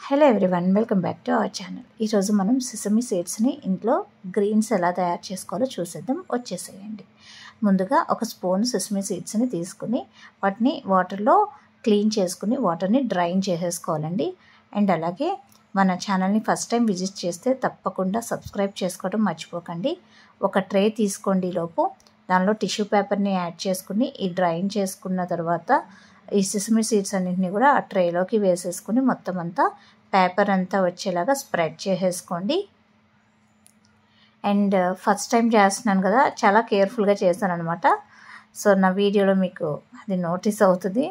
Hello everyone, welcome back to our channel. ఈరోజు మనం sesame సీడ్స్ని ఇంట్లో గ్రీన్స్ ఎలా తయారు చేసుకోవాలో చూసేద్దాం. వచ్చేసేయండి. ముందుగా ఒక స్పూన్ సెసమీ సీడ్స్ని తీసుకుని వాటిని వాటర్లో క్లీన్ చేసుకుని వాటర్ని డ్రైన్ చేసేసుకోవాలండి. అండ్ అలాగే మన ఛానల్ని ఫస్ట్ టైం విజిట్ చేస్తే తప్పకుండా సబ్స్క్రైబ్ చేసుకోవడం మర్చిపోకండి. ఒక ట్రే తీసుకోండి. లోపు దానిలో టిష్యూ పేపర్ని యాడ్ చేసుకుని ఈ డ్రైన్ చేసుకున్న తర్వాత ఈ సెసమీ సీడ్స్ అన్నింటినీ కూడా ఆ ట్రేలోకి వేసేసుకుని మొత్తం అంతా పేపర్ అంతా వచ్చేలాగా స్ప్రెడ్ చేసేసుకోండి. అండ్ ఫస్ట్ టైం చేస్తున్నాను కదా, చాలా కేర్ఫుల్గా చేశాను అనమాట. సో నా వీడియోలో మీకు అది నోటీస్ అవుతుంది.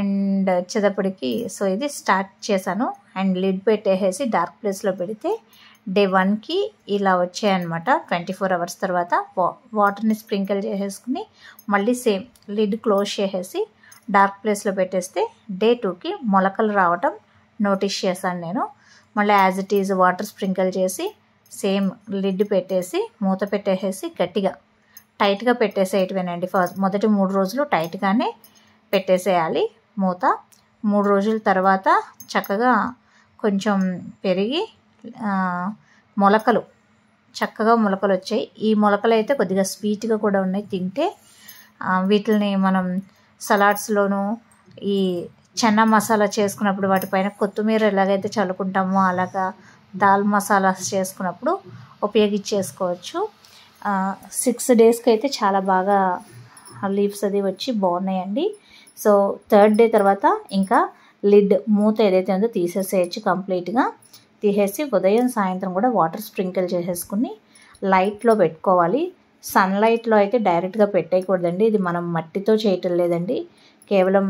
అండ్ వచ్చేటప్పటికి ఇది స్టార్ట్ చేశాను. అండ్ లిడ్ పెట్టేసి డార్క్ ప్లేస్లో పెడితే డే 1కి ఇలా వచ్చాయన్నమాట. 24 hours తర్వాత వాటర్ని స్ప్రింకిల్ చేసేసుకుని మళ్ళీ సేమ్ లిడ్ క్లోజ్ చేసేసి డార్క్ ప్లేస్లో పెట్టేస్తే డే 2కి మొలకలు రావటం నోటీస్ చేశాను నేను. మళ్ళీ as it is water sprinkle చేసి సేమ్ లిడ్ పెట్టేసి మూత పెట్టేసి గట్టిగా టైట్గా పెట్టేసేయటమేనండి. మొదటి 3 రోజులు టైట్గానే పెట్టేసేయాలి మూత. 3 రోజుల తర్వాత చక్కగా కొంచెం పెరిగి చక్కగా మొలకలు వచ్చాయి. ఈ మొలకలు అయితే కొద్దిగా స్వీట్గా కూడా ఉన్నాయి. తింటే వీటిని మనం సలాడ్స్లోనూ ఈ చెన్నా మసాలా చేసుకున్నప్పుడు వాటిపైన కొత్తిమీర ఎలాగైతే చల్లుకుంటామో అలాగా దాల్ మసాలాస్ చేసుకున్నప్పుడు ఉపయోగించేసుకోవచ్చు. 6 daysకి అయితే చాలా బాగా లీవ్స్ అది వచ్చి బాగున్నాయండి. సో 3rd day తర్వాత ఇంకా లిడ్ మూత ఏదైతే ఉందో తీసేసేయచ్చు. కంప్లీట్గా తీసేసి ఉదయం సాయంత్రం కూడా వాటర్ స్ప్రింకిల్ చేసేసుకుని లైట్లో పెట్టుకోవాలి. సన్లైట్లో అయితే డైరెక్ట్గా పెట్టేయకూడదండి. ఇది మనం మట్టితో చేయటం లేదండి, కేవలం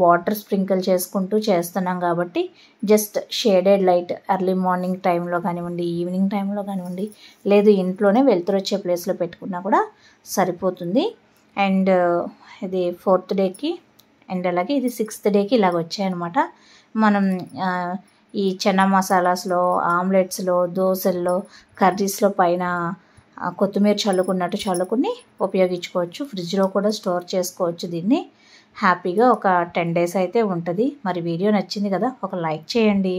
వాటర్ స్ప్రింకిల్ చేసుకుంటూ చేస్తున్నాం కాబట్టి just shaded light early morning టైంలో కానివ్వండి, ఈవినింగ్ టైంలో కానివ్వండి, లేదు ఇంట్లోనే వెలుతురు వచ్చే ప్లేస్లో పెట్టుకున్నా కూడా సరిపోతుంది. అండ్ ఇది 4th డేకి అండ్ అలాగే ఇది 6th డేకి ఇలాగ వచ్చాయన్నమాట. మనం ఈ చెన్నా మసాలాస్లో, ఆమ్లెట్స్లో, దోశల్లో, కర్రీస్లో పైన కొత్తిమీర చల్లుకుని ఉపయోగించుకోవచ్చు. ఫ్రిడ్జ్లో కూడా స్టోర్ చేసుకోవచ్చు. దీన్ని హ్యాపీగా ఒక 10 days అయితే ఉంటుంది. మరి వీడియో నచ్చింది కదా, ఒక లైక్ చేయండి.